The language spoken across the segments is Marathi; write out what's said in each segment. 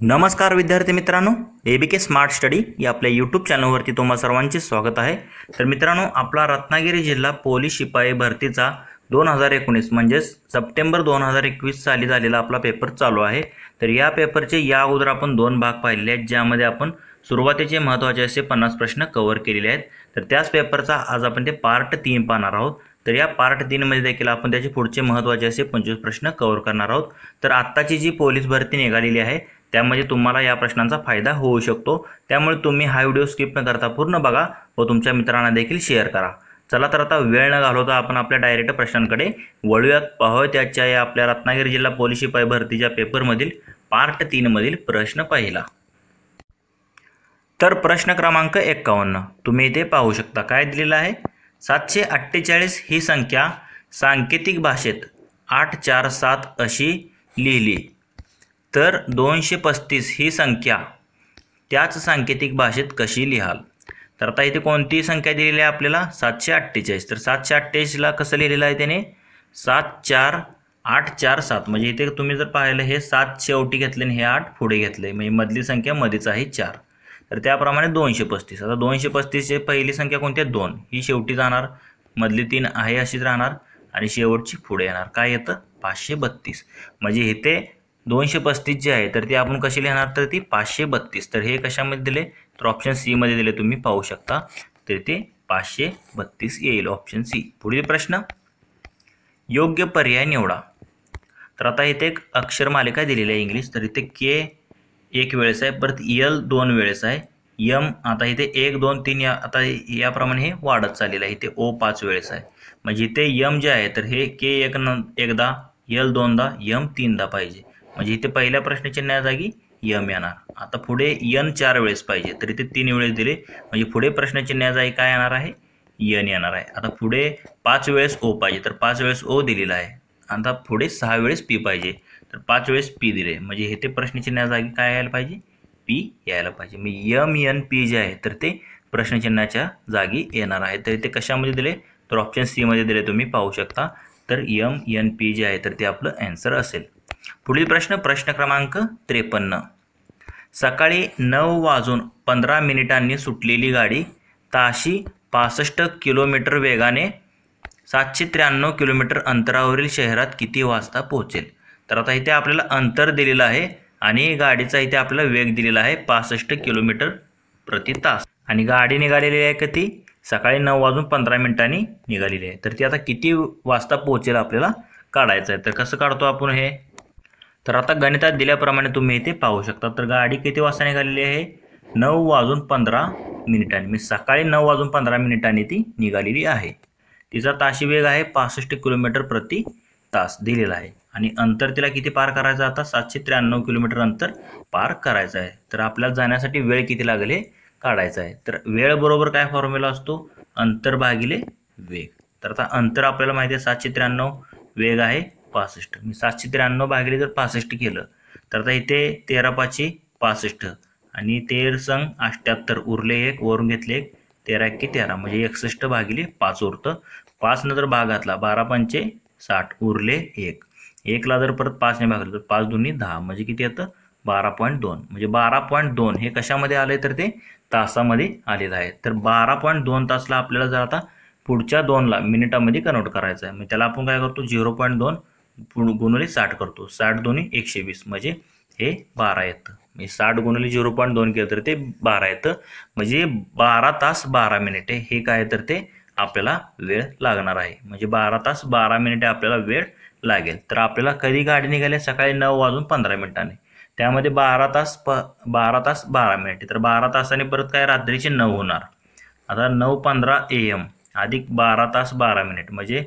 नमस्कार विद्यार्थी मित्रांनो, एबीके स्मार्ट स्टडी या आपल्या यूट्यूब चॅनलवरती तुम्हा सर्वांचे स्वागत आहे। तर मित्रांनो, आपला रत्नागिरी जिल्हा पोलीस शिपाई भरतीचा 2019 म्हणजेच सप्टेंबर 2021 साली झालेला आपला पेपर चालू आहे। तर या पेपरचे या अगोदर आपण 2 भाग पाहिलेले आहेत, ज्यामध्ये आपण सुरुवातीचे महत्त्वाचे असे 50 प्रश्न कव्हर केलेले आहेत। तर त्याच पेपरचा आज आपण ते पार्ट 3 पाहणार आहोत। तर या पार्ट 3 मध्ये देखील आपण त्याचे पुढचे महत्त्वाचे असे 25 प्रश्न कव्हर करणार आहोत। तर आत्ताची जी पोलीस भरती निघालेली आहे त्यामध्ये तुम्हाला या प्रश्नांचा फायदा होऊ शकतो, त्यामुळे तुम्ही हा व्हिडिओ स्किप न करता पूर्ण बघा व तुमच्या मित्रांना देखील शेअर करा। चला तर आता वेळ न घालवता आपण आपल्या डायरेक्ट प्रश्नांकडे वळूयात। पाहूया त्याच्या या आपल्या रत्नागिरी जिल्हा पोलीस शिपाई भरतीच्या पेपरमधील पार्ट 3 मधील प्रश्न पहिला। तर प्रश्न क्रमांक 51 तुम्ही इथे पाहू शकता काय दिलेला आहे। 748 ही संख्या सांकेतिक भाषेत 847 अशी लिहिली तर 235 ही संख्या त्याच सांकेतिक भाषेत कशी लिहाल। तर आता इथे कोणती संख्या दिलेली आहे आपल्याला 748। तर 748 ला कसं लिहिलेलं आहे त्याने 74847, म्हणजे इथे तुम्ही जर पाहिलं हे 7 शेवटी घेतले आणि हे 8 पुढे घेतले, म्हणजे मधली संख्या मध्येच आहे 4। तर त्याप्रमाणे 235। आता 235 ची पहिली संख्या कोणती आहे 2, ही शेवटी जाणार, मधली 3 आहे अशीच राहणार आणि शेवटची पुढे येणार, काय येतं 532। म्हणजे इथे 235 जे आहे तर ती आपण कशी लिहिणार तर ती 532। तर हे कशामध्ये दिले तर ऑप्शन सी मध्ये दिले, तुम्ही पाहू शकता। तर ते 532 येईल, ऑप्शन सी। पुढील प्रश्न, योग्य पर्याय निवडा। तर आता इथे एक अक्षर मालिका दिलेली आहे इंग्लिश। तर इथे के एक वेळेस आहे, परत एल 2 वेळेस आहे, एम आता इथे 1 2 3 आता याप्रमाणे हे वाढत चाललेलं आहे। इथे ओ 5 वेळेस आहे, म्हणजे इथे एम जे आहे तर हे के एकदा, एल दोनदा, एम तीनदा पाहिजे, म्हणजे इथे पहिल्या प्रश्नाच्या जागी यम येणार। आता पुढे एन 4 वेळेस पाहिजे, तर इथे 3 वेळेस दिले, म्हणजे पुढे प्रश्नाच्या जागी काय येणार आहे एन येणार आहे। आता पुढे 5 वेळेस ओ पाहिजे, तर 5 वेळेस ओ दिलेला आहे। आता पुढे 6 वेळेस पी पाहिजे, तर 5 वेळेस पी दिले, म्हणजे इथे प्रश्नचिन्हा जागी काय यायला पाहिजे पी यायला पाहिजे। मग एम एन पी जे आहे तर ते प्रश्नचिन्हाच्या जागी येणार आहे। तर इथे कशामध्ये दिले तर ऑप्शन सी मध्ये दिले, तुम्ही पाहू शकता। तर एम एन पी जे आहे तर ते आपलं आन्सर असेल। पुढील प्रश्न, प्रश्न क्रमांक 53। सकाळी 9:15 सुटलेली गाडी ताशी 65 किलोमीटर वेगाने 793 किलोमीटर अंतरावरील शहरात किती वाजता पोहोचेल। तर आता इथे आपल्याला अंतर दिलेलं आहे आणि गाडीचा इथे आपल्याला वेग दिलेला आहे 65 किलोमीटर प्रति तास, आणि गाडी निघालेली आहे किती सकाळी 9:15 निघालेली आहे। तर ती आता किती वाजता पोहोचेल आपल्याला काढायचं आहे। तर कसं काढतो आपण हे, तर आता गणितात दिल्याप्रमाणे तुम्ही इथे पाहू शकता। तर गाडी किती वाजता निघालेली आहे 9:15, म्हणजे सकाळी 9:15 ती निघालेली आहे। तिचा ताशी वेग आहे 65 किलोमीटर प्रति तास दिलेला आहे, आणि अंतर तिला किती पार करायचं आता 793 किलोमीटर अंतर पार करायचं आहे। तर आपल्याला जाण्यासाठी वेळ किती लागेल हे काढायचं आहे। तर वेळ बरोबर काय फॉर्म्युला असतो अंतर भागिले वेग। तर आता अंतर आपल्याला माहिती आहे 793, वेग आहे 65, मी 793 भागिले जर 65 केलं तर आता इथे 13 5 65 आणि 13 संग 78 उरले 1, वरून घेतले 1, 13 1 13, म्हणजे 61 भागिले 5 उरतं। 5 ने जर भाग घातला 12 5 60 उरले 1, 1 ला जर परत 5 ने भागलं तर 5 2 10, म्हणजे किती येतं 12.2, म्हणजे 12.2 हे कशामध्ये आले तर ते तासामध्ये आलेलं आहे। तर 12.2 तासला आपल्याला जर आता पुढच्या 2 ला मिनिटामध्ये कन्वर्ट करायचं आहे, मग त्याला आपण काय करतो 0.2 गुणिले 60 करतो, 60 2 120, म्हणजे हे 12 येतं। म्हणजे 60 गुणिले 0.2 केलं तर ते 12 येतं, म्हणजे 12 तास 12 मिनिटे हे काय तर ते आपल्याला वेळ लागणार आहे। म्हणजे 12 तास 12 मिनिटे आपल्याला वेळ लागेल। तर आपल्याला कधी गाडी निघाली सकाळी 9:15, त्यामध्ये 12 तास 12 मिनिटे, तर 12 तासाने परत काय रात्रीचे 9 होणार। आता 9:15 AM अधिक 12 तास 12 मिनिट, म्हणजे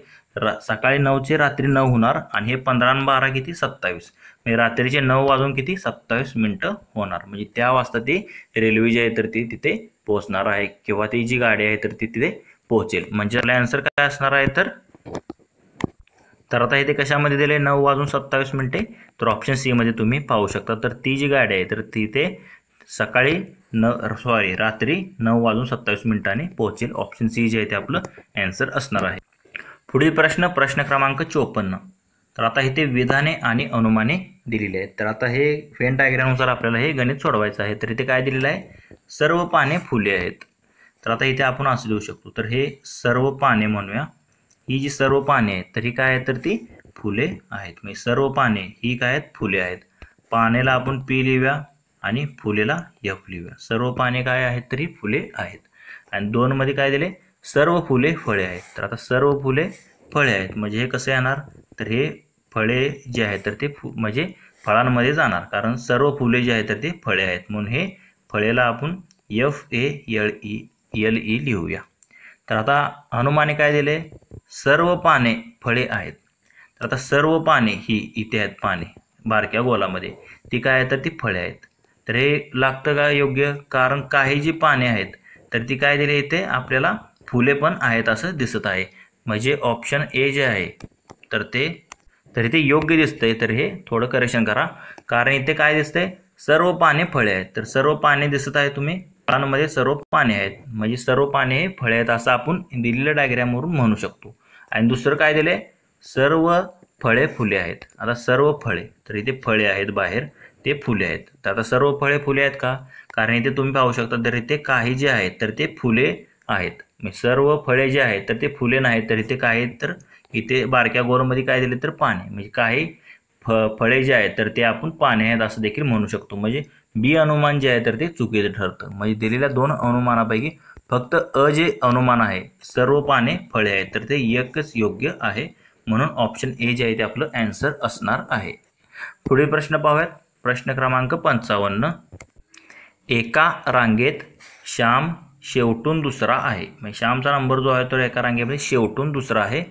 सकाळी 9 चे रात्री 9 होणार, आणि हे 15 आणि 12 किती 27, म्हणजे रात्रीचे 9 वाजून किती 27 मिनिटं होणार। म्हणजे त्या वाजता ती रेल्वे जी आहे तर ती तिथे पोहोचणार आहे, किंवा ती जी गाडी आहे तर ती तिथे पोहोचेल। म्हणजे आपला आन्सर काय असणार आहे तर आता इथे कशामध्ये दिले 9:27 तर ऑप्शन सी मध्ये तुम्ही पाहू शकता। तर ती जी गाडी आहे तर ती ते सकाळी रात्री 9:27 पोहोचेल। ऑप्शन सी जे आहे ते आपलं आन्सर असणार आहे। पुढील प्रश्न, प्रश्न क्रमांक 54। तर आता इथे विधाने आणि अनुमाने दिलेले आहेत. तर आता हे व्हेन डायग्रामनुसार आपल्याला हे गणित सोडवायचं आहे. तर इथे काय दिलेलं आहे, सर्व पाने फुले आहेत. तर आता इथे आपण असं लिहू शकतो, तर हे सर्व पाने म्हणूया. ही जी सर्व पाने आहेत तर ही काय आहेत, तर ती फुले आहेत. म्हणजे सर्व पाने ही काय आहेत, फुले आहेत. पानेला आपण पी लिहूया आणि फुलेला एफ लिहूया. सर्व पाने काय आहेत, तर ही फुले आहेत. आणि 2 मध्ये काय दिले, सर्व फुले फळे आहेत. तर आता सर्व फुले फळे आहेत म्हणजे हे कसं येणार, तर हे फळे जे आहेत तर ते म्हणजे फळांमध्ये जाणार, कारण सर्व फुले जे आहेत तर ते फळे आहेत. म्हणून हे फळेला आपण FALE लिहूया. तर आता हनुमाने काय दिले, सर्व पाने फळे आहेत. तर आता सर्व पाने ही इथे आहेत पाने बारक्या गोलामध्ये, ती काय आहेत, तर ती फळे आहेत. तर हे लागतं का योग्य, कारण काही जी पाने आहेत तर ती काय दिली इथे आपल्याला फुले पण आहेत असं दिसत आहे. म्हणजे ऑप्शन ए जे आहे तर इथे योग्य दिसतंय. तर हे थोडं करेक्शन करा, कारण इथे काय दिसतंय, सर्व पाने फळे आहेत. तर सर्व पाने दिसत आहे तुम्ही, फळांमध्ये सर्व पाने आहेत म्हणजे सर्व पाने हे फळे आहेत असं आपण दिलेल्या डायग्रामवरून म्हणू शकतो. आणि दुसरं काय दिले, सर्व फळे फुले आहेत. आता सर्व फळे, तर इथे फळे आहेत बाहेर, ते फुले आहेत. तर आता सर्व फळे फुले आहेत का, कारण इथे तुम्ही पाहू शकता तर इथे काही जे आहेत तर ते फुले आहेत. सर्व फळे जे आहेत तर ते फुले नाहीत. तर इथे काय आहेत, तर इथे बारक्या गोलमध्ये काय दिले, तर पाने. म्हणजे काही फळे जे आहेत तर ते आपण पाने आहेत असं देखील म्हणू शकतो. म्हणजे बी अनुमान जे आहे तर ते चुकीचं ठरतं. म्हणजे दिलेल्या 2 अनुमानापैकी फक्त अ जे अनुमान आहे, सर्व पाने फळे आहेत, तर ते एकच योग्य आहे. म्हणून ऑप्शन ए जे आहे ते आपलं आन्सर असणार आहे. पुढील प्रश्न पाहूयात. प्रश्न क्रमांक 55. एका रांगेत श्याम शेवटून दुसरा आहे. म्हणजे श्यामचा नंबर जो आहे तो एका रांगेमध्ये शेवटून दुसरा आहे.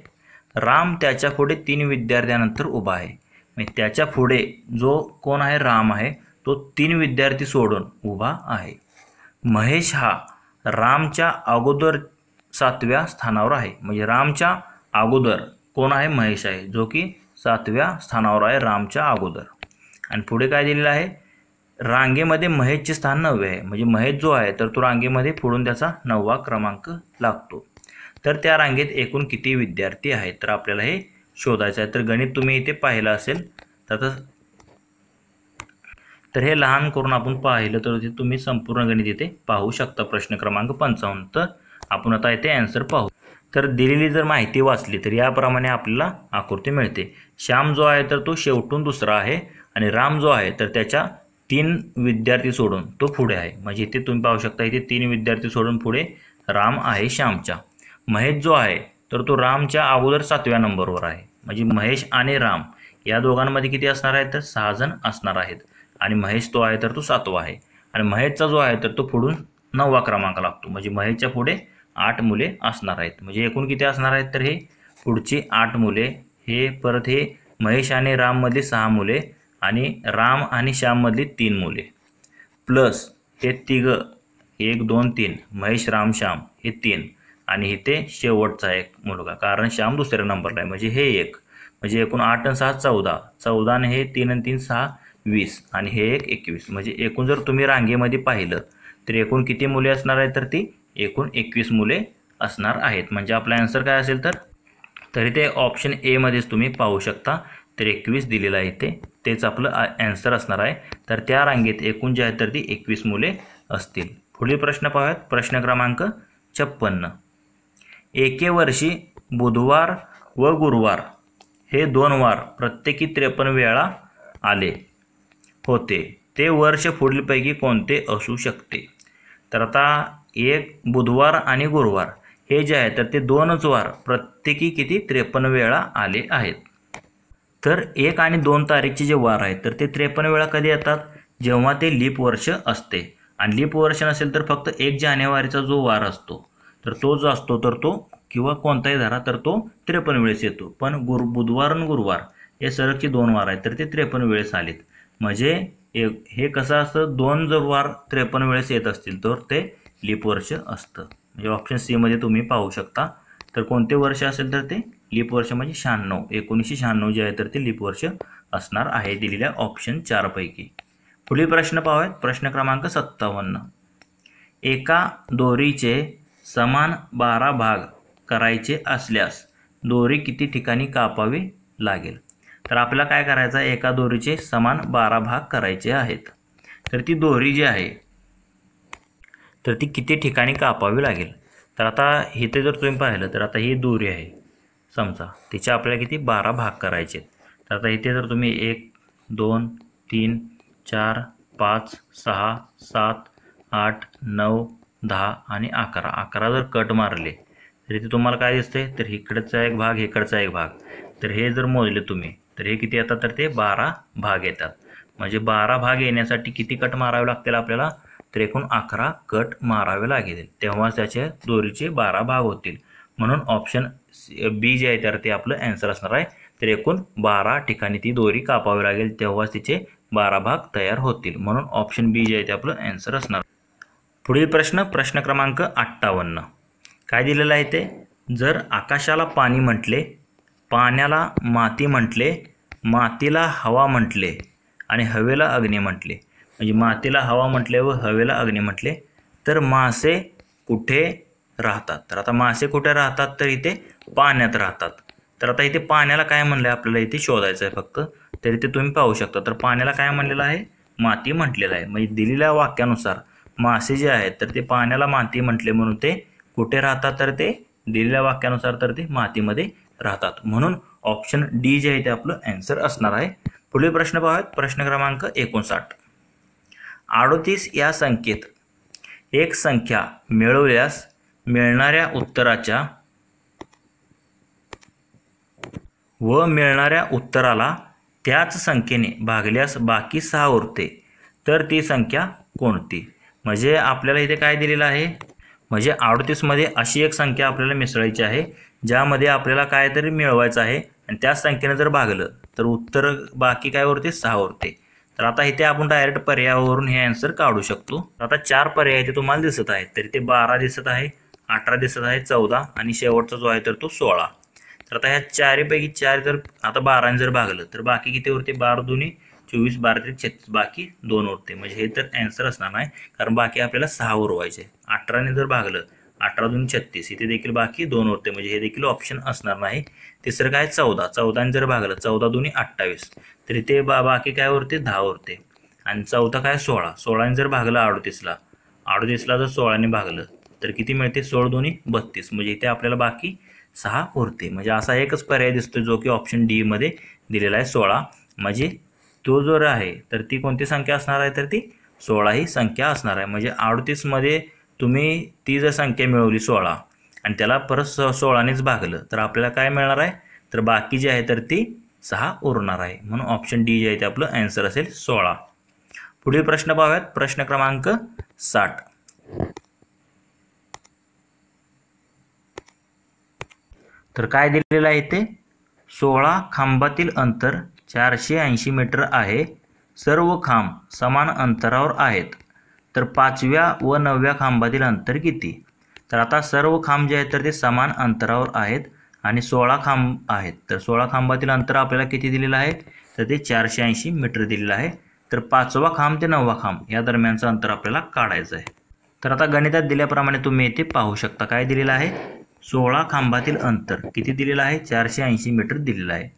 राम त्याच्या पुढे 3 विद्यार्थ्यांनंतर उभा आहे. म्हणजे त्याच्या पुढे जो कोण आहे, राम आहे, तो 3 विद्यार्थी सोडून उभा आहे. महेश हा रामच्या अगोदर 7व्या स्थानावर आहे. म्हणजे रामच्या अगोदर कोण आहे, महेश आहे, जो की 7व्या स्थानावर आहे रामच्या अगोदर. आणि पुढे काय दिलेलं आहे, रांगेमध्ये महेशचे स्थान 9वे आहे. म्हणजे महेश जो आहे तर तो रांगेमध्ये पुढून त्याचा 9वा क्रमांक लागतो. तर त्या रांगेत एकूण किती विद्यार्थी आहेत, तर आपल्याला हे शोधायचं आहे. तर गणित तुम्ही इथे पाहिलं असेल तर हे लहान करून आपण पाहिलं तर इथे तुम्ही संपूर्ण गणित इथे पाहू शकता. प्रश्न क्रमांक 55. तर आपण आता इथे आन्सर पाहू. तर दिलेली जर माहिती वाचली तर याप्रमाणे आपल्याला आकृती मिळते. श्याम जो आहे तर तो शेवटून दुसरा आहे आणि राम जो आहे तर त्याच्या 3 विद्यार्थी सोडून तो पुढे आहे. म्हणजे इथे तुम्ही पाहू शकता इथे 3 विद्यार्थी सोडून पुढे राम आहे श्यामच्या. महेश जो आहे तर तो रामच्या अगोदर 7व्या नंबरवर आहे. म्हणजे महेश आणि राम या दोघांमध्ये किती असणार आहे, तर 6 जण असणार आहेत. आणि महेश तो आहे तर तो 7वा आहे. आणि महेशचा जो आहे तर तो पुढून 9वा क्रमांक लागतो. म्हणजे महेशच्या पुढे 8 मुले असणार आहेत. म्हणजे एकूण किती असणार आहेत, तर हे पुढची 8 मुले, हे परत हे महेश आणि राममधली 6 मुले आणि राम आणि श्याममधली 3 मुले प्लस हे तिघं 1 2 3 महेश राम श्याम हे 3 आणि इथे शेवटचा एक मुलगा, कारण श्याम दुसऱ्या नंबरला आहे म्हणजे हे 1. म्हणजे एकूण 8 आणि 6 14, 14 आणि हे 3 आणि 3 6 20 आणि हे 1 21. म्हणजे एकूण जर तुम्ही रांगेमध्ये पाहिलं तर एकूण किती मुले असणार आहेत, तर ती एकूण 21 मुले असणार आहेत. म्हणजे आपला आन्सर काय असेल, तर इथे ऑप्शन ए मध्येच तुम्ही पाहू शकता तर 21 दिलेलं आहे इथे, तेच आपलं आन्सर असणार आहे. तर त्या रांगेत एकूण जे आहे तर ती 21 मुले असतील. पुढील प्रश्न पाहूयात. प्रश्न क्रमांक 56. एके वर्षी बुधवार व गुरुवार हे 2 वार प्रत्येकी 53 वेळा आले होते. ते वर्ष पुढीलपैकी कोणते असू शकते. तर आता एक बुधवार आणि गुरुवार हे जे आहे तर ते 2च वार प्रत्येकी किती 53 वेळा आले आहेत. तर 1 आणि 2 तारीखचे जे वार आहेत तर ते 53 वेळा कधी येतात, जेव्हा ते लीप वर्ष असते. आणि लीप वर्ष नसेल तर फक्त 1 जानेवारीचा जो वार असतो तर तो जो असतो तर तो किंवा कोणताही धरा तर तो 53 वेळेस येतो. पण बुधवार आणि गुरुवार हे सलगचे 2 वार आहेत तर ते 53 वेळेस आलेत. म्हणजे हे कसं असतं, 2 जर वार 53 वेळेस येत असतील तर ते लीप वर्ष असतं. म्हणजे ऑप्शन सी मध्ये तुम्ही पाहू शकता. तर कोणते वर्ष असेल तर ते लीप वर्ष म्हणजे 96, 1996 जे आहे तर ते लीप वर्ष असणार आहे दिलेल्या ऑप्शन 4 पैकी. पुढील प्रश्न पाहूयात. प्रश्न क्रमांक 57. एका दोरीचे समान 12 भाग करायचे असल्यास दोरी किती ठिकाणी कापावी लागेल. तर आपल्याला काय करायचं आहे, एका दोरीचे समान 12 भाग करायचे आहेत. तर ती दोरी जी आहे तर ती किती ठिकाणी कापावी लागेल. तर आता इथे जर तुम्ही पाहिलं तर आता ही दोरी आहे समजा, तिचे आपल्याला किती 12 भाग करायचे. तर आता इथे जर तुम्ही 1 2 3 4 5 6 7 8 9 10 आणि 11 जर कट मारले तर इथे तुम्हाला काय दिसते, तर इकडचा एक भाग इकडचा एक भाग, तर हे जर मोजले तुम्ही तर हे किती येतात, तर ते 12 भाग येतात. म्हणजे 12 भाग येण्यासाठी किती कट मारावे लागतील आपल्याला, तर एकूण 11 कट मारावे लागेल, तेव्हा त्याचे दोरीचे 12 भाग होतील. म्हणून ऑप्शन बी जे आहे तर ते आपलं आन्सर असणार आहे. तर एकूण 12 ठिकाणी ती दोरी कापावी लागेल, तेव्हाच तिचे 12 भाग तयार होतील. म्हणून ऑप्शन बी जे आहे ते आपलं आन्सर असणार. पुढील प्रश्न क्रमांक 58. काय दिलेलं आहे ते, जर आकाशाला पाणी म्हटले, पाण्याला माती म्हटले, मातीला हवा म्हटले आणि हवेला अग्नी म्हटले, म्हणजे मातीला हवा म्हटले व हवेला अग्नी म्हटले, तर मासे कुठे राहतात. तर आता मासे कुठे राहतात, तर इथे पाण्यात राहतात. तर आता इथे पाण्याला काय म्हणलं आहे आपल्याला इथे शोधायचं आहे फक्त. तर इथे तुम्ही पाहू शकता, तर पाण्याला काय म्हणलेलं आहे, माती म्हटलेलं आहे. म्हणजे दिलेल्या वाक्यानुसार मासे जे आहेत तर ते पाण्याला माती म्हटले म्हणून ते कुठे राहतात, तर ते दिलेल्या वाक्यानुसार तर ते मातीमध्ये राहतात. म्हणून ऑप्शन डी जे आहे ते आपलं आन्सर असणार आहे. पुढील प्रश्न पाहूयात. प्रश्न क्रमांक 59. 38 या संख्येत एक संख्या मिळवल्यास मिळणाऱ्या उत्तराच्या व मिळणाऱ्या उत्तराला त्याच संख्येने भागल्यास बाकी 6 उरते, तर ती संख्या कोणती. म्हणजे आपल्याला इथे काय दिलेलं आहे, म्हणजे 38 मध्ये अशी एक संख्या आपल्याला मिसळायची आहे ज्यामध्ये आपल्याला काहीतरी मिळवायचं आहे आणि त्याच संख्येने जर भागलं तर उत्तर बाकी काय उरते, 6 उरते. तर आता इथे आपण डायरेक्ट पर्यायावरून हे आन्सर काढू शकतो. आता 4 पर्याय इथे तुम्हाला दिसत आहेत. तर इथे 12 दिसत आहे, 18 दिसत आहे, 14 आणि शेवटचा जो आहे तर तो 16. तर आता ह्या चारीपैकी 4 जर आता 12 जर भागलं तर बाकी किती उरते, 12 दुनी 24, 12 त्रिक 36, बाकी 2 उरते. म्हणजे हे तर आन्सर असणार नाही, कारण बाकी आपल्याला 6 उरवायचे. 18 जर भागलं, 18 दुनी 36, इथे देखील बाकी 2 उरते. म्हणजे हे देखील ऑप्शन असणार नाही. तिसरं काय 14, 14 जर भागलं, 14 दुनी 28, तर इथे बाकी काय उरते, 10 उरते. आणि चौथा काय 16, 16 जर भागलं 38ला, 38ला जर 16 भागलं तर किती मिळते, 16 दुनी 32. म्हणजे इथे आपल्याला बाकी 6 उरते. म्हणजे असा एकच पर्याय दिसतो जो की ऑप्शन डी मध्ये दिलेला आहे 16. म्हणजे तो जो आहे तर ती कोणती संख्या असणार आहे, तर ती 16 ही संख्या असणार आहे. म्हणजे 38 मध्ये तुम्ही ती जर संख्या मिळवली 16 आणि त्याला परत 16नेच भागलं तर आपल्याला काय मिळणार आहे, तर बाकी जी आहे तर ती 6 उरणार आहे. म्हणून ऑप्शन डी जे आहे ते आपलं आन्सर असेल 16. पुढील प्रश्न पाहूयात. प्रश्न क्रमांक 60. तर काय दिलेलं आहे ते, 16 खांबातील अंतर 480 मीटर आहे. सर्व खांब समान अंतरावर आहेत, तर 5व्या व 9व्या खांबातील अंतर किती. तर आता सर्व खांब जे आहेत तर ते समान अंतरावर आहेत आणि 16 खांब आहेत. तर 16 खांबातील अंतर आपल्याला किती दिलेलं आहे, तर ते 480 मीटर दिलेलं आहे. तर 5वा खांब ते 9वा खांब या दरम्यानचं अंतर आपल्याला काढायचं आहे. तर आता गणितात दिल्याप्रमाणे तुम्ही इथे पाहू शकता काय दिलेलं आहे, 16 खांबातील अंतर किती दिलेलं आहे, 480 मीटर दिलेलं आहे.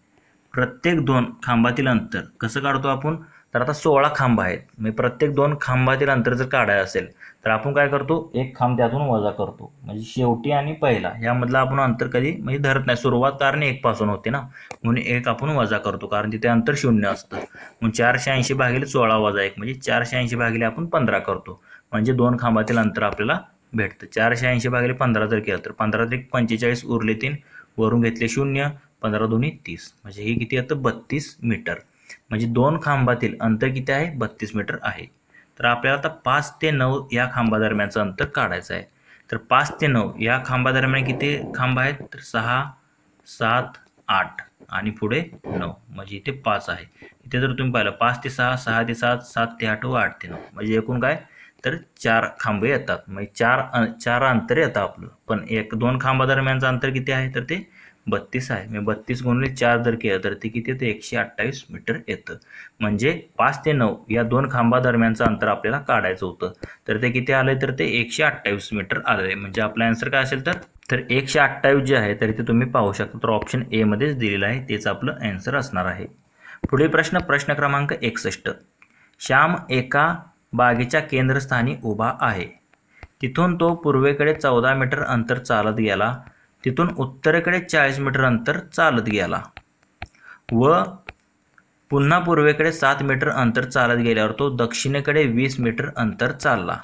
प्रत्येक 2 खांबातील अंतर कसं काढतो आपण, तर आता 16 खांब आहेत, म्हणजे प्रत्येक 2 खांबातील अंतर जर काढायचं असेल तर आपण काय करतो, एक खांब त्यातून वजा करतो. म्हणजे शेवटी आणि पहिला यामधला आपण अंतर कधी म्हणजे धरत नाही, सुरुवात कारण 1 पासून होते ना, म्हणून 1 आपण वजा करतो कारण तिथे अंतर 0 असतं. मग 480 भागिले 16 वजा 1 म्हणजे 480 भागिले आपण 15 करतो. म्हणजे 2 खांबातील अंतर आपल्याला भेटतं. 480 भागिले 15 जर केलं तर 15 त्रिक 45 उरले 3, वरून घेतले 0, 15 दुनी 30, म्हणजे हे किती येतं 32 मीटर. म्हणजे 2 खांबातील अंतर किती आहे, 32 मीटर आहे. तर आपल्याला आता 5 ते 9 या खांबादरम्यानचं अंतर काढायचं आहे. तर 5 ते 9 या खांबादरम्यान किती खांब आहेत, तर 6, 7, 8 आणि पुढे 9, म्हणजे इथे 5 आहे. इथे जर तुम्ही पाहिलं 5 ते 6, 6 ते 7, 7 ते 8 व 8 ते 9, म्हणजे एकूण काय, तर 4 खांब येतात. म्हणजे 4 अंतर येतं आपलं. पण 1-2 खांबादरम्यानचं अंतर किती आहे, तर ते 32 आहे. मी 32 गुणिले 4 जर केलं तर ते किती येतं 128 मीटर येतं. म्हणजे 5 ते 9 या 2 खांबादरम्यानचं अंतर आपल्याला काढायचं होतं. तर ते किती आलं तर ते 128 मीटर आलं आहे. म्हणजे आपला आन्सर काय असेल तर 128 जे आहे तर ते तुम्ही पाहू शकता. तर ऑप्शन ए मध्येच दिलेलं आहे, तेच आपलं आन्सर असणार आहे. पुढील प्रश्न क्रमांक 61. श्याम एका बागेच्या केंद्रस्थानी उभा आहे. तिथून तो पूर्वेकडे 14 मीटर अंतर चालत गेला. तिथून उत्तरेकडे 40 मीटर अंतर चालत गेला व पुन्हा पूर्वेकडे 7 मीटर अंतर चालत गेल्यावर तो दक्षिणेकडे 20 मीटर अंतर चालला.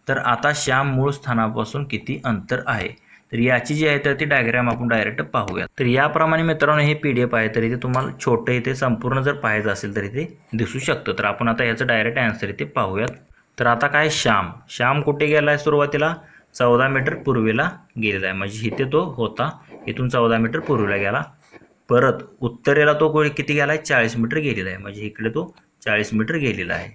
तर आता श्याम मूळ स्थानापासून किती अंतर आहे? तर याची जी आहे तर ती डायग्राम आपण डायरेक्ट पाहूया. तर याप्रमाणे मित्रांनो हे PDF आहे, तर इथे तुम्हाला छोटे इथे संपूर्ण जर पाहायचं असेल तर इथे दिसू शकतं. तर आपण आता याचं डायरेक्ट आन्सर इथे पाहूयात. तर आता काय श्याम कुठे गेला आहे? सुरुवातीला 14 मीटर पूर्वेला गेलेला आहे. म्हणजे इथे तो होता, इथून 14 मीटर पूर्वेला गेला. परत उत्तरेला तो किती गेला आहे? 40 मीटर गेलेला आहे. म्हणजे इकडे तो 40 मीटर गेलेला आहे.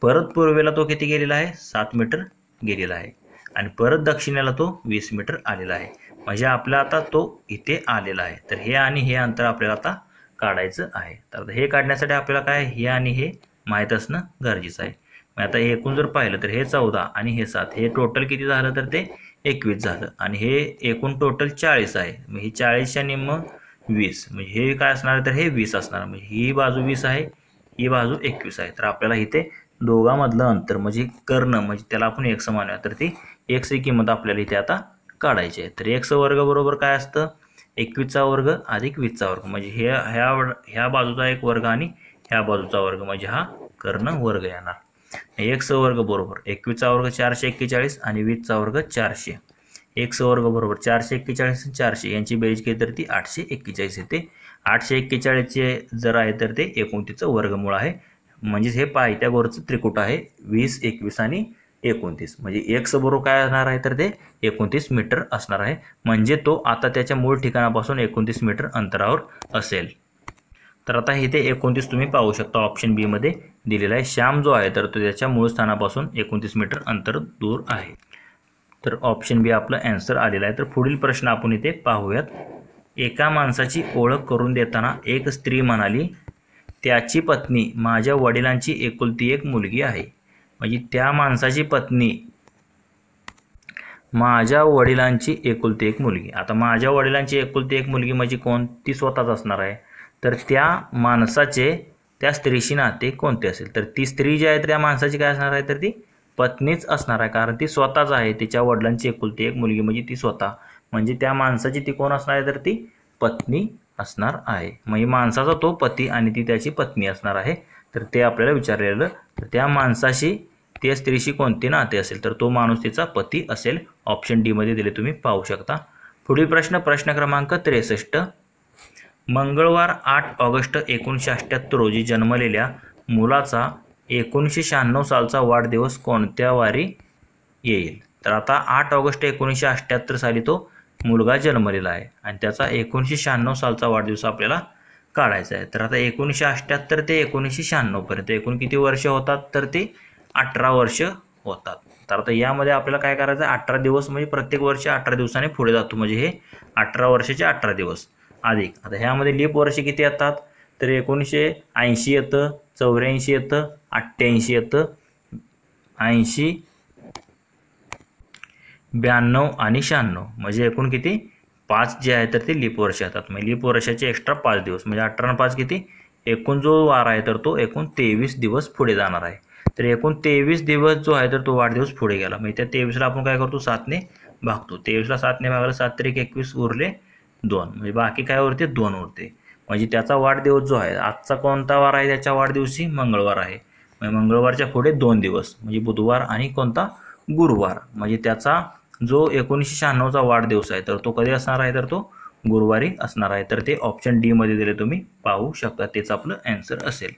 परत पूर्वेला तो किती गेलेला आहे? 7 मीटर गेलेला आहे. आणि परत दक्षिणेला तो 20 मीटर आलेला आहे. म्हणजे आपला आता तो इथे आलेला आहे. तर हे आणि हे अंतर आपल्याला आता काढायचं आहे. तर हे काढण्यासाठी आपल्याला काय हे आणि हे माहीत असणं गरजेचं आहे. मग आता एकूण जर पाहिलं तर हे 14 आणि हे 7 हे टोटल किती झालं तर ते 21 झालं. आणि हे एकूण टोटल 40 आहे. मग ही 40च्या निम्म 20 म्हणजे हे काय असणार तर हे 20 असणार. म्हणजे ही बाजू 20 आहे, ही बाजू 21 आहे. तर आपल्याला इथे दोघांमधलं अंतर म्हणजे कर्ण म्हणजे त्याला आपण x मानूया. तर ती x ही किंमत आपल्याला इथे आता काढायची आहे. तर x वर्ग बरोबर काय असतं? 21चा वर्ग अधिक 20चा वर्ग. म्हणजे ह्या बाजूचा एक वर्ग आणि ह्या बाजूचा वर्ग म्हणजे हा कर्ण वर्ग येणार. x वर्ग बरोबर 21चा वर्ग 441 आणि 20चा वर्ग 400. x वर्ग बरोबर 441 आणि 400 यांची बेरीज केली तर ती 841 येते. 841चे जर आहे तर ते 29चं वर्गमूळ आहे. म्हणजेच हे पायथागोरसचं त्रिकूट आहे 20, 21 आणि 29. म्हणजे x बरोबर काय असणार आहे तर ते 29 मीटर असणार आहे. म्हणजे तो आता त्याच्या मूळ ठिकाणापासून 29 मीटर अंतरावर असेल. तर आता इथे 29 तुम्ही पाहू शकता ऑप्शन बी मध्ये दिलेला आहे. श्याम जो आहे तर तो त्याच्या मूळ स्थानापासून 29 मीटर अंतर दूर आहे. तर ऑप्शन बी आपलं आन्सर आलेला आहे. तर पुढील प्रश्न आपण इथे पाहूयात. एका माणसाची ओळख करून देताना एक स्त्री म्हणाली, त्याची पत्नी माझ्या वडिलांची एकुलती एक मुलगी आहे. म्हणजे त्या माणसाची पत्नी माझ्या वडिलांची एकुलती एक मुलगी. आता माझ्या वडिलांची एकुलती एक मुलगी म्हणजे कोण? ती स्वतःच असणार आहे. तर त्या माणसाचे त्या स्त्रीशी नाते कोणते असेल? तर ती स्त्री जी आहे त्या माणसाची काय असणार आहे तर ती पत्नीच असणार आहे. कारण ती स्वतःच आहे. तिच्या वडिलांची एकुलती एक मुलगी म्हणजे ती स्वतः. म्हणजे त्या माणसाची ती कोण असणार आहे तर ती पत्नी असणार आहे. म्हणजे माणसाचा तो पती आणि ती त्याची पत्नी असणार आहे. तर ते आपल्याला विचारलेलं. तर त्या माणसाशी त्या स्त्रीशी कोणते नाते असेल? तर तो माणूस तिचा पती असेल. ऑप्शन डी मध्ये दिले तुम्ही पाहू शकता. पुढील प्रश्न क्रमांक 63. मंगळवार 8 ऑगस्ट 1978 रोजी जन्मलेल्या मुलाचा 1996 सालचा वाढदिवस कोणत्या वारी येईल? तर आता 8 ऑगस्ट 1978 साली तो मुलगा जन्मलेला आहे आणि त्याचा 1996 सालचा वाढदिवस आपल्याला काढायचा आहे. तर आता 1978 ते 1996 पर्यंत एकूण किती वर्ष होतात? तर ते 18 वर्ष होतात. तर आता यामध्ये आपल्याला काय करायचं आहे? 18 दिवस म्हणजे प्रत्येक वर्ष 18 दिवसाने पुढे जातो. म्हणजे हे 18 वर्षाचे 18 दिवस अधिक. आता ह्यामध्ये लीप वर्ष किती येतात? तर 1980 येतं, 84 येतं, 88 येतं, 80, 92 आणि 96. म्हणजे एकूण किती? 5 जे आहे तर ते लीप वर्ष येतात. म्हणजे लीप वर्षाचे एक्स्ट्रा 5 दिवस म्हणजे 18 आणि 5 किती? एकूण जो वार आहे तर तो एकूण 23 दिवस पुढे जाणार आहे. तर एकूण 23 दिवस जो आहे तर तो वाढदिवस पुढे गेला. म्हणजे त्या 23ला आपण काय करतो? 7ने भागतो. 23ला 7ने भागला 7 त्रिक 21 उरले 2. म्हणजे बाकी काय उरते? 2 उरते. म्हणजे त्याचा वाढदिवस जो आहे आजचा कोणता वार आहे? त्याच्या वाढदिवशी मंगळवार आहे. म्हणजे मंगळवारच्या पुढे 2 दिवस म्हणजे बुधवार आणि कोणता? गुरुवार. म्हणजे त्याचा जो 1996चा वाढदिवस आहे तर तो कधी असणार आहे? तर तो गुरुवारी असणार आहे. तर ते ऑप्शन डी मध्ये दिले तुम्ही पाहू शकता. तेच आपलं आन्सर असेल.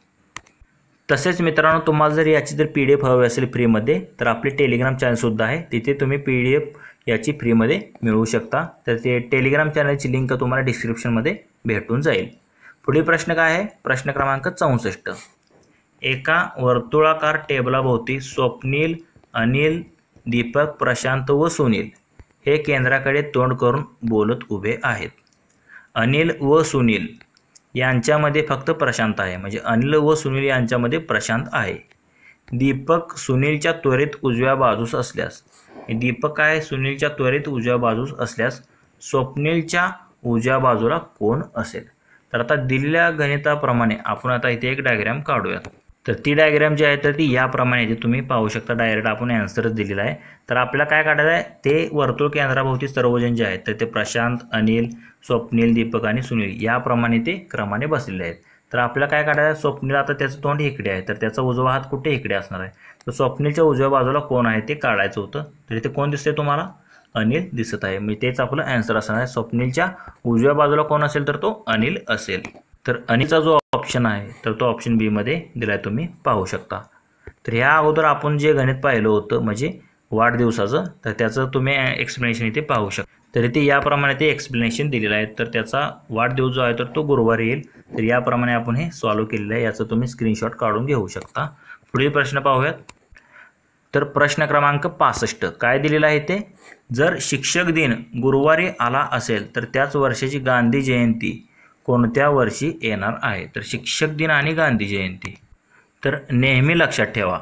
तसेच मित्रांनो तुम्हाला जर याची जर PDF हवी असेल फ्रीमध्ये तर आपली टेलिग्राम चॅनलसुद्धा आहे. तिथे तुम्ही PDF याची फ्रीमध्ये मिळवू शकता. तर ते टेलिग्राम चॅनलची लिंक तुम्हाला डिस्क्रिप्शनमध्ये भेटून जाईल. पुढील प्रश्न काय आहे? प्रश्न क्रमांक 64. एका वर्तुळाकार टेबलाभोवती स्वप्नील, अनिल, दीपक, प्रशांत व सुनील हे केंद्राकडे तोंड करून बोलत उभे आहेत. अनिल व सुनील यांच्यामध्ये फक्त प्रशांत आहे, म्हणजे अनिल व सुनील यांच्यामध्ये प्रशांत आहे. दीपक सुनीलच्या त्वरित उजव्या बाजूस असल्यास, दीपक काय सुनीलच्या त्वरित उजव्या बाजूस असल्यास स्वप्नीलच्या उजव्या बाजूला कोण असेल? तर आता दिलेल्या गणिताप्रमाणे आपण आता इथे एक डायग्राम काढूयात. तर ती डायग्राम जी आहे तर ती याप्रमाणे आहे, तुम्ही पाहू शकता. डायरेक्ट आपण आन्सरच दिलेला आहे. तर आपल्याला काय काढायचं आहे, ते वर्तुळ केंद्राभोवती सर्वजण जे आहेत तर ते प्रशांत, अनिल, स्वप्नील, दीपक आणि सुनील याप्रमाणे ते क्रमाने बसलेले आहेत. तर आपल्याला काय काढायचं आहे, स्वप्नील आता त्याचं तोंड इकडे आहे तर त्याचा उजवा हात कुठे इकडे असणार आहे. तर स्वप्नीलच्या उजव्या बाजूला कोण आहे ते काढायचं होतं. तर इथे कोण दिसते तुम्हाला? अनिल दिसत आहे. म्हणजे तेच आपलं आन्सर असणार आहे. स्वप्नीलच्या उजव्या बाजूला कोण असेल तर तो अनिल असेल. तर अनिलचा जो ऑप्शन आहे तर तो ऑप्शन बी मध्ये दिलाय, तुम्ही पाहू शकता. तर ह्या अगोदर आपण जे गणित पाहिलं होतं म्हणजे वाढदिवसाचं, तर त्याचं तुम्ही एक्सप्लेनेशन इथे पाहू शकता. तर इथे याप्रमाणे ते एक्सप्लेनेशन दिलेलं आहे. तर त्याचा वाढदिवस जो आहे तर तो गुरुवारी येईल. तर याप्रमाणे आपण हे सॉल्व्ह केलेलं आहे. याचं तुम्ही स्क्रीनशॉट काढून घेऊ शकता. पुढील प्रश्न पाहूयात. तर प्रश्न क्रमांक 65 काय दिलेला आहे ते, जर शिक्षक दिन गुरुवारी आला असेल तर त्याच वर्षाची गांधी जयंती कोणत्या वर्षी येणार आहे? तर शिक्षक दिन आणि गांधी जयंती, तर नेहमी लक्षात ठेवा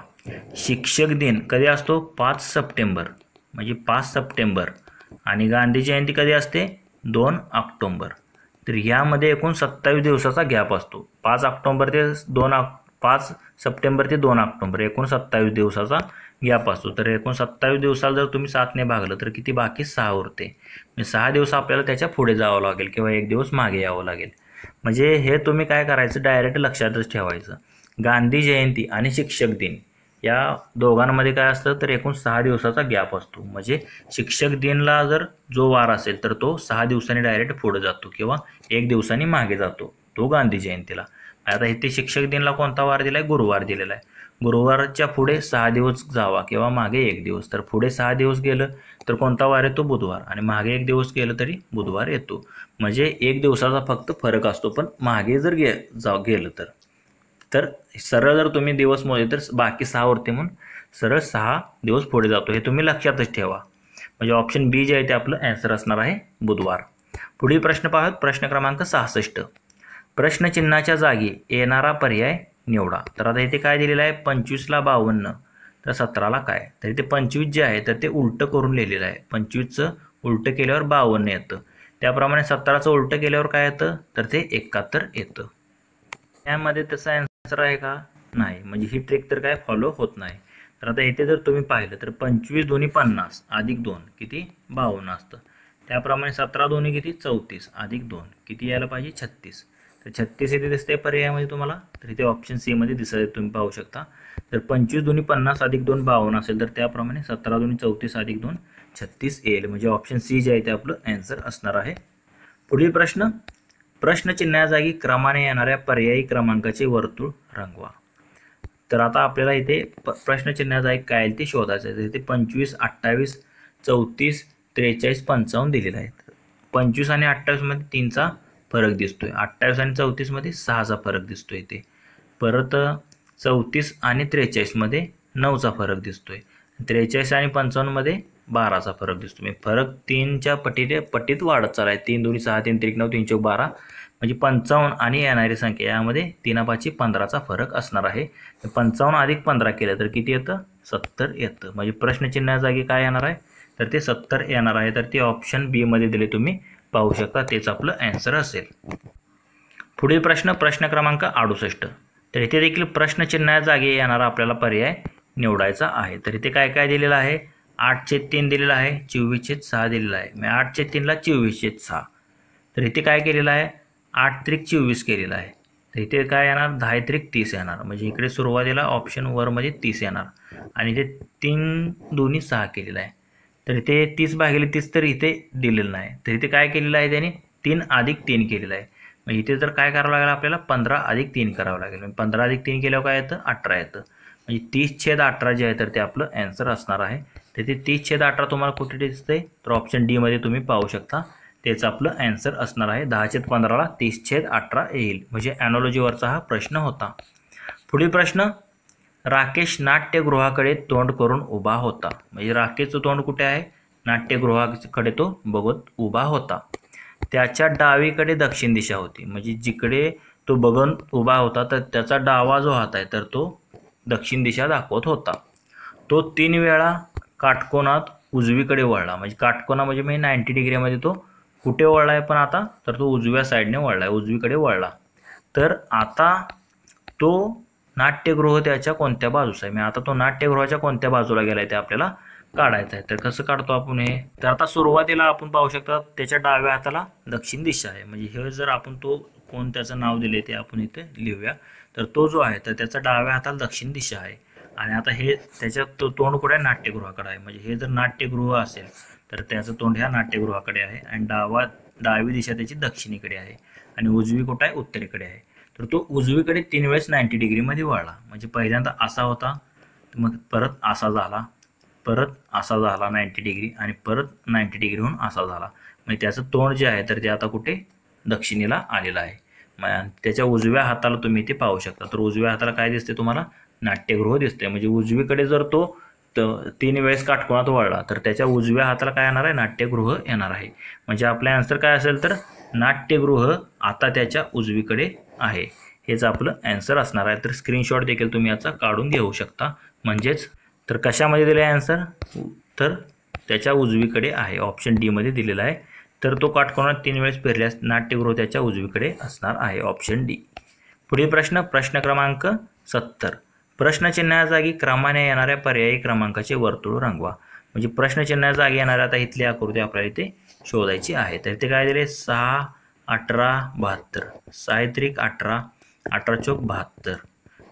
शिक्षक दिन कधी असतो? 5 सप्टेंबर, म्हणजे 5 सप्टेंबर. आणि गांधी जयंती कधी असते? 2 ऑक्टोंबर. तर यामध्ये एकूण 27 दिवसाचा गॅप असतो. 5 सप्टेंबर ते 2 ऑक्टोंबर एकूण 27 दिवसाचा गॅप असतो. तर एकूण 27 दिवसाला जर तुम्ही 7ने भागलं तर किती बाकी 6 उरते. म्हणजे 6 दिवस आपल्याला त्याच्या पुढे जावं लागेल किंवा 1 दिवस मागे यावं लागेल. म्हणजे हे तुम्ही काय करायचं, डायरेक्ट लक्षातच ठेवायचं. गांधी जयंती आणि शिक्षक दिन या दोघांमध्ये काय असतं तर एकूण 6 दिवसाचा गॅप असतो. म्हणजे शिक्षक दिनला जर जो वार असेल तर तो 6 दिवसांनी डायरेक्ट पुढे जातो किंवा 1 दिवसांनी मागे जातो तो गांधी जयंतीला. आता इथे शिक्षक दिनला कोणता वार दिला आहे? गुरुवार दिलेला आहे. गुरुवारच्या पुढे 6 दिवस जावा किंवा मागे 1 दिवस. तर पुढे 6 दिवस गेलं तर कोणता वार येतो? बुधवार. आणि मागे 1 दिवस गेलं तरी बुधवार येतो. म्हणजे 1 दिवसाचा फक्त फरक असतो. पण मागे जर गेलं तर सरळ जर तुम्ही दिवस मोजले तर बाकी 6 उरते म्हणून सरळ 6 दिवस पुढे जातो. हे तुम्ही लक्षातच ठेवा. म्हणजे ऑप्शन बी जे आहे ते आपलं आन्सर असणार आहे बुधवार. पुढील प्रश्न पाहूयात. प्रश्न क्रमांक 66 प्रश्नचिन्हाच्या जागी येणारा पर्याय निवडा. तर आता इथे काय दिलेलं आहे? 25ला 52 तर 17ला काय? तर इथे 25 जे आहे तर ते उलटं करून लिहिलेलं आहे. 25चं उलटं केल्यावर 52 येतं. त्याप्रमाणे 17चं उलटं केल्यावर काय येतं तर ते 71 येतं. यामध्ये त्याचा आन्सर आहे का? नाही. म्हणजे ही ट्रिक तर काय फॉलो होत नाही. तर आता इथे जर तुम्ही पाहिलं तर 25 दोन्ही 50 अधिक 2 किती? 52 असतं. त्याप्रमाणे 17 दोन्ही किती? 34 अधिक 2 किती यायला पाहिजे? 36. तर 36 इथे दिसते पर्यायामध्ये तुम्हाला. तर इथे ऑप्शन सी मध्ये दिसत तुम्ही पाहू शकता. तर 25 दोन्ही 50 अधिक 2 52 असेल तर त्याप्रमाणे 17 दोन्ही 34 अधिक 2 36 येईल. म्हणजे ऑप्शन सी जे आहे ते आपलं आन्सर असणार आहे. पुढील प्रश्न प्रश्नचिन्हा जागी क्रमाने येणाऱ्या पर्यायी क्रमांकाचे वर्तुळ रंगवा. तर आता आपल्याला इथे प्रश्नचिन्हा जागी काय ते शोधायचं आहे. इथे 25 28 34 43 55 दिलेलं आहे. 25 आणि 28 मध्ये 3चा फरक दिसतोय. 28 आणि 34 मध्ये 6चा फरक दिसतोय इथे. परत 34 आणि 43 मध्ये 9चा फरक दिसतोय. 43 आणि 55 मध्ये 12चा फरक दिसतो. फरक 3च्या पटीत वाढत चालला आहे. 3 दोन्ही 6 3 त्रिक 9 3 चौक 12 म्हणजे 55 आणि येणारी संख्या यामध्ये 3 5 15चा फरक असणार आहे. 55 अधिक 15 केलं तर किती येतं? 70 येतं. म्हणजे प्रश्नचिन्हा जागी काय येणार आहे तर ते 70 येणार आहे. तर ते ऑप्शन बी मध्ये दिले तुम्ही पाहू शकता. तेच आपलं आन्सर असेल. पुढील प्रश्न प्रश्न क्रमांक 68 तर इथे देखील प्रश्नचिन्हा जागी येणारा आपल्याला पर्याय निवडायचा आहे. तर इथे काय काय दिलेलं आहे? 8/3 दिलेला आहे, 24/6 दिलेला आहे. मग 8/3 ला 24/6. तर इथे काय केलेलं आहे? 8 त्रिक 24 केलेला आहे. तर इथे काय येणार? 10 त्रिक 30 येणार. म्हणजे इकडे सुरुवातीला ऑप्शन वर मध्ये 30 येणार आणि इथे 3 दोन्ही 6 केलेला आहे. तर इथे 30/30 तर इथे दिलेलं नाही. तर इथे काय केलेलं आहे त्याने? 3 अधिक 3 केलेलं आहे. मग इथे तर काय करावं लागेल आपल्याला? 15 अधिक 3 करावं लागेल. 15 अधिक 3 केल्यावर काय येतं? 18 येतं. म्हणजे 30/18 जे आहे तर ते आपलं आन्सर असणार आहे. तर ते 30/18 तुम्हाला कुठे दिसतंय? तर ऑप्शन डी मध्ये तुम्ही पाहू शकता. तेच आपलं आन्सर असणार आहे. 10/15ला 30/18 येईल. म्हणजे ॲनॉलॉजीवरचा हा प्रश्न होता. पुढील प्रश्न राकेश नाट्यगृहाकडे तोंड करून उभा होता. म्हणजे राकेशचं तोंड कुठे आहे? नाट्यगृहाकडे तो बघत उभा होता. त्याच्या डावीकडे दक्षिण दिशा होती. म्हणजे जिकडे तो बघून उभा होता तर त्याचा डावा जो हात आहे तर तो दक्षिण दिशा दाखवत होता. तो 3 वेळा काटकोनात उजवीकडे वळला. म्हणजे काटकोना म्हणजे मी 90 डिग्रीमध्ये तो कुठे वळला आहे पण आता तर तो उजव्या साईडने वळला आहे, उजवीकडे वळला. तर आता तो नाट्यगृह त्याच्या कोणत्या बाजूस आहे. मी आता तो नाट्यगृहाच्या कोणत्या बाजूला गेला आहे ते आपल्याला काढायचं आहे. तर कसं काढतो आपण हे. तर आता सुरुवातीला आपण पाहू शकता त्याच्या डाव्या हाताला दक्षिण दिशा आहे. म्हणजे हे जर आपण तो कोण त्याचं नाव दिले ते आपण इथे लिहूया. तर तो जो आहे तर त्याचा डाव्या हाताला दक्षिण दिशा आहे. आणि आता हे त्याच्या तोंड कुठे आहे, नाट्यगृहाकडे आहे. म्हणजे हे जर नाट्यगृह असेल तर त्याचं तोंड ह्या नाट्यगृहाकडे आहे आणि डावी दिशा त्याची दक्षिणेकडे आहे आणि उजवी कुठं आहे, उत्तरेकडे आहे. तर तो उजवीकडे 3 वेळेस 90 डिग्रीमध्ये वळला. म्हणजे पहिल्यांदा असा होता, मग परत असा झाला, परत असा झाला 90 डिग्री आणि परत 90 डिग्रीहून असा झाला. म्हणजे त्याचं तोंड जे आहे तर ते आता कुठे, दक्षिणेला आलेलं आहे. त्याच्या उजव्या हाताला तुम्ही ते पाहू शकता. तर उजव्या हाताला काय दिसते तुम्हाला, नाट्यगृह दिसते. म्हणजे उजवीकडे जर तो 3 वेळेस काटकोनात वळला तर त्याच्या उजव्या हाताला काय येणार आहे, नाट्यगृह येणार आहे. म्हणजे आपला आन्सर काय असेल तर नाट्यगृह आता त्याच्या उजवीकडे आहे. हेच आपलं आन्सर असणार आहे. तर स्क्रीनशॉट देखील तुम्ही याचा काढून घेऊ शकता. म्हणजेच तर कशामध्ये दिलं आहे आन्सर, तर त्याच्या उजवीकडे आहे, ऑप्शन डी मध्ये दिलेला आहे. तर तो काटकोनात 3 वेळेस फिरल्यास नाट्यगृह त्याच्या उजवीकडे असणार आहे, ऑप्शन डी. पुढील प्रश्न क्रमांक 70. प्रश्नचिन्हा जागी क्रमाने येणाऱ्या पर्यायी क्रमांकाचे वर्तुळ रंगवा. म्हणजे प्रश्नचिन्हा जागी येणाऱ्या आता इथली आकृती आपल्याला इथे शोधायची आहे. तर इथे काय दिले, 6, 18, 72. 6 त्रिक 18, 18 चौक 72.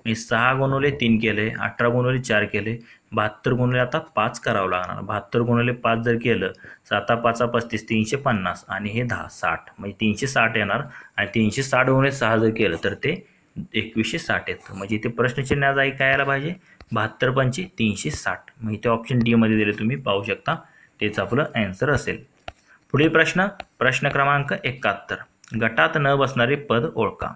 मी 6 गुणुले 3 केले, 18 गुणुले 4 केले, 72 गुणुले आता 5 करावं लागणार. 72 गुणुले 5 जर केलं 7 5 35, 350 आणि हे 10 60, म्हणजे 360 येणार. आणि 360 गुणुले 6 जर केलं तर ते 2160 येतं. म्हणजे इथे प्रश्नचिन्ह जागी काय यायला पाहिजे, 72 पंचे 360. मग इथे ऑप्शन डी मध्ये दिले, तुम्ही पाहू शकता, तेच आपलं आन्सर असेल. पुढील प्रश्न क्रमांक 71. गटात न बसणारे पद ओळखा.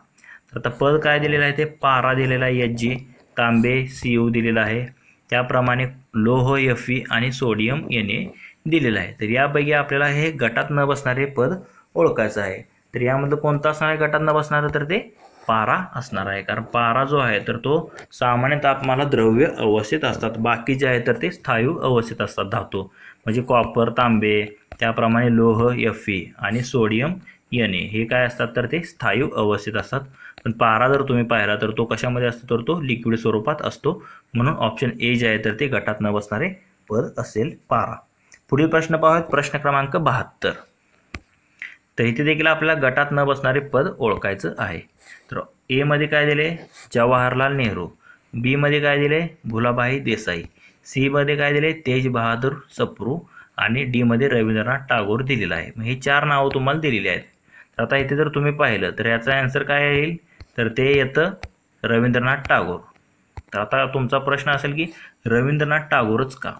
तर आता पद काय दिलेलं आहे, ते पारा दिलेला आहे Hg, तांबे Cu दिलेला आहे, त्याप्रमाणे लोह Fe आणि सोडियम Na दिलेलं आहे. तर यापैकी आपल्याला हे गटात न बसणारे पद ओळखायचं आहे. तर यामधलं कोणतं असणार आहे गटात न बसणारं, तर ते पारा असणार आहे. कारण पारा जो आहे तर तो सामान्य तापमानाला द्रव्य अवस्थेत असतात, बाकी जे आहे तर ते स्थायू अवस्थेत असतात धातू. म्हणजे कॉपर, तांबे, त्याप्रमाणे लोह Fe आणि सोडियम Na हे काय असतात, तर ते स्थायू अवस्थेत असतात. पण पारा जर तुम्ही पाहिला तर तो कशामध्ये असतो, तर तो लिक्विड स्वरूपात असतो. म्हणून ऑप्शन ए जे आहे तर ते गटात न बसणारे पद असेल, पारा. पुढील प्रश्न पाहूयात, प्रश्न क्रमांक 72. तर इथे देखील आपल्याला गटात न बसणारे पद ओळखायचं आहे. तर ए मध्ये काय दिले, जवाहरलाल नेहरू, बी मध्ये काय दिले, भुलाभाई देसाई, सी मध्ये काय दिले, तेज बहादूर सप्रू आणि डी मध्ये रवींद्रनाथ टागोर दिलेला आहे. मग हे 4 नावं तुम्हाला दिलेली आहेत. तर आता इथे जर तुम्ही पाहिलं तर याचा आन्सर काय येईल, तर ते येतं रवींद्रनाथ टागोर. तर आता तुमचा प्रश्न असेल की रवींद्रनाथ टागोरच का,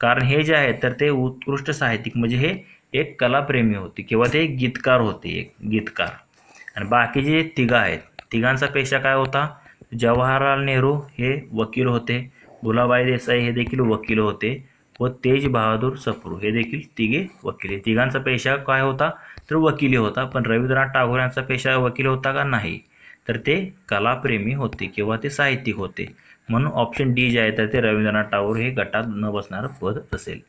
कारण हे जे आहे तर ते उत्कृष्ट साहित्यिक, म्हणजे हे एक कलाप्रेमी होते किंवा ते गीतकार होते, एक गीतकार. आणि बाकी जे तिघं आहेत, तिघांचा पेशा काय होता, जवाहरलाल नेहरू हे वकील होते, भुलाभाई देसाई हे देखील वकील होते व तेज बहादूर सप्रू हे देखील तिघे वकील. तिघांचा पेशा काय होता, तर वकिली होता. पण रवींद्रनाथ टागोर यांचा पेशा वकील होता का, नाही, तर ते कलाप्रेमी होते किंवा ते साहित्यिक होते. म्हणून ऑप्शन डी जे आहे तर ते रवींद्रनाथ टागोर हे गटात न बसणारं पद असेल.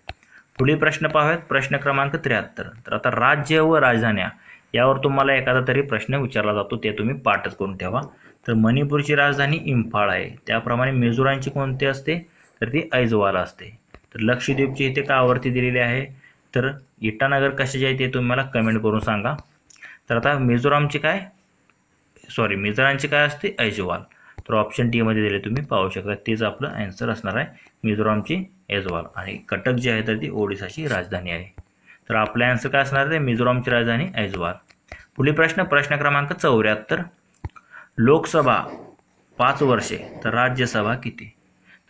पुढील प्रश्न पाहूयात, प्रश्न क्रमांक 73. तर आता राज्य व राजधान्या यावर तुम्हाला एखादा तरी प्रश्न विचारला जातो, ते तुम्ही पाठच करून ठेवा. तर मणिपूरची राजधानी इम्फाळ आहे, त्याप्रमाणे मिझोरामची कोणती असते, तर ती ऐजवाल असते. तर लक्षद्वीपची इथे कावरती दिलेली आहे. तर इटानगर कशाची आहे ते तुम्हाला कमेंट करून सांगा. तर आता मिझोरामची काय असते, ऐजवाल. तर ऑप्शन डी मध्ये दिले, तुम्ही पाहू शकता, तेच आपलं आन्सर असणार आहे, मिझोरामची ऐजवाल. आणि कटक जी आहे तर ती ओडिसाची राजधानी आहे. तर आपला आन्सर काय असणार आहे, मिझोरामची राजधानी ऐजवाल. पुढील प्रश्न क्रमांक 74. लोकसभा 5 वर्षे तर राज्यसभा किती.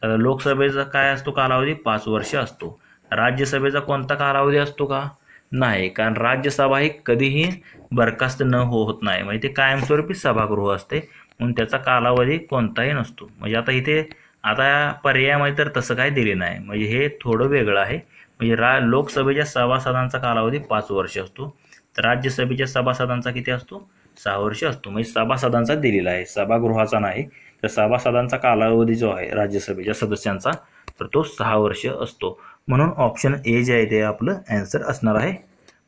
तर लोकसभेचा काय असतो कालावधी, 5 वर्ष असतो. राज्यसभेचा कोणता कालावधी असतो का, नाही, कारण राज्यसभा ही कधीही बरखास्त होत नाही. म्हणजे ते कायमस्वरूपी सभागृह असते, म्हणून त्याचा कालावधी कोणताही नसतो. म्हणजे आता इथे पर्यायामध्ये तर तसं काय दिले नाही. म्हणजे हे थोडं वेगळं आहे. म्हणजे लोकसभेच्या सभासदांचा कालावधी 5 वर्ष असतो, तर राज्यसभेच्या सभासदांचा किती असतो? 6 वर्ष असतो. म्हणजे सभासदांचा दिलेला आहे, सभागृहाचा नाही. तर सभासदांचा कालावधी जो आहे राज्यसभेच्या सदस्यांचा तर तो 6 वर्ष असतो. म्हणून ऑप्शन ए जे आहे ते आपलं ॲन्सर असणार आहे.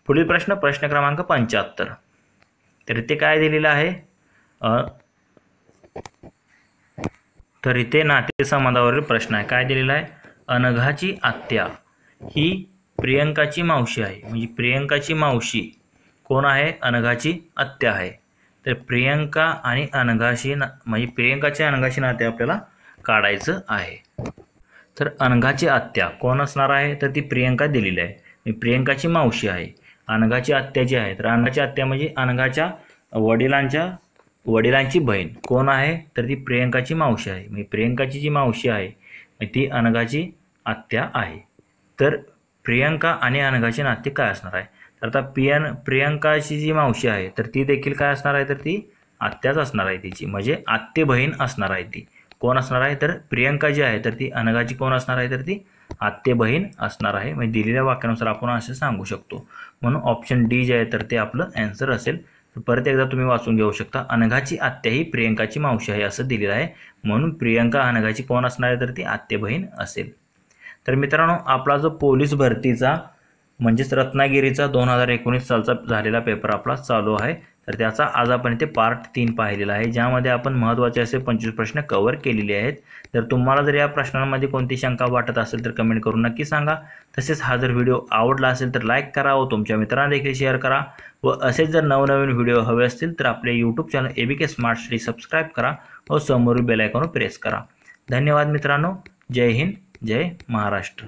पुढील प्रश्न क्रमांक 75. तर इथे काय दिलेलं आहे? तर इथे नातेसंबंधावरील प्रश्न आहे. काय दिलेला आहे? अनघाची आत्या ही प्रियंकाची मावशी आहे. म्हणजे प्रियंकाची मावशी कोण आहे? अनघाची आत्या आहे. तर प्रियंका आणि अनघाशी म्हणजे प्रियंकाच्या अनघाशी नाते आपल्याला काढायचं आहे. तर अनघाची आत्या कोण असणार आहे? तर ती प्रियंका दिलेली आहे. प्रियंकाची मावशी आहे. अनघाची आत्या जी आहे तर अनघाची आत्या म्हणजे अनघाच्या वडिलांची बहीण कोण आहे? तर ती प्रियंकाची मावशी आहे. म्हणजे प्रियंकाची जी मावशी आहे ती अनघाची आत्या आहे. तर प्रियंका आणि अनघाचे नाते काय असणार आहे? तर आता प्रियंकाची जी मावशी आहे तर ती देखील काय असणार आहे? तर ती आत्याच असणार आहे तिची. म्हणजे आत्ते बहीण असणार आहे ती. कोण असणार आहे? तर प्रियंका जी आहे तर ती अनघाची कोण असणार आहे? तर ती आत्ते बहीण असणार आहे. म्हणजे दिलेल्या वाक्यानुसार आपण असं सांगू शकतो. म्हणून ऑप्शन डी जे आहे तर ते आपलं ॲन्सर असेल. परत एकदा तुम्ही वाचून घेऊ शकता. अनघाची आत्या ही प्रियंकाची मावशी आहे असं दिलेलं आहे. म्हणून प्रियंका अनघाची कोण असणार आहे? तर ती आत्ते बहीण असेल. तर मित्रांनो, आपला जो पोलीस भरतीचा म्हणजेच रत्नागिरीचा 2019 सालचा झालेला पेपर आपला चालू आहे. तर त्याचा आज आपण इथे पार्ट 3 पाहिलेला आहे, ज्यामध्ये आपण महत्त्वाचे असे 25 प्रश्न कव्हर केलेले आहेत. तर तुम्हाला जर या प्रश्नांमध्ये कोणती शंका वाटत असेल तर कमेंट करून नक्की सांगा. तसेच हा जर व्हिडिओ आवडला असेल तर लाईक करा व तुमच्या मित्रांना देखील शेअर करा. व असेच जर नवनवीन व्हिडिओ हवे असतील तर आपले YouTube channel ABK smart study subscribe करा व समोरील बेल आयकॉन प्रेस करा. धन्यवाद मित्रांनो. जय हिंद, जय महाराष्ट्र.